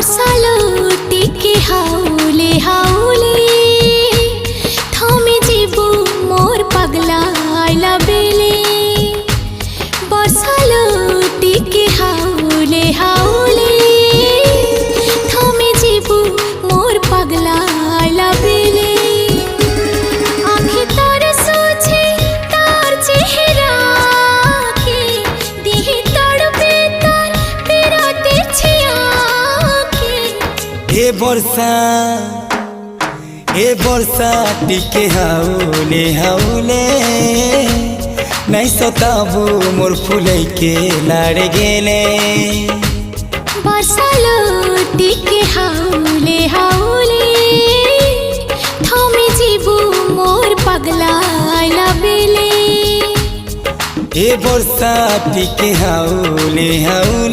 बरसालो टिके हाउले हाउले थमे जीबू मोर पगला आइला बेले बरसालो टिके हाउले हाउले थमे जीबू मोर पगला आइला बेले आँखें तार सोचे तार चेहरा के दिही तड़पे तार पिराते छिया ए बरसा टिके हाउले हाउले नहीं सताबू मोर फुलै के लाड़ गेले बरसालो टिके हाउले हाउले थमे जीबू मोर पगला आइला बेले ए बरसा टिके हाउले हाउले।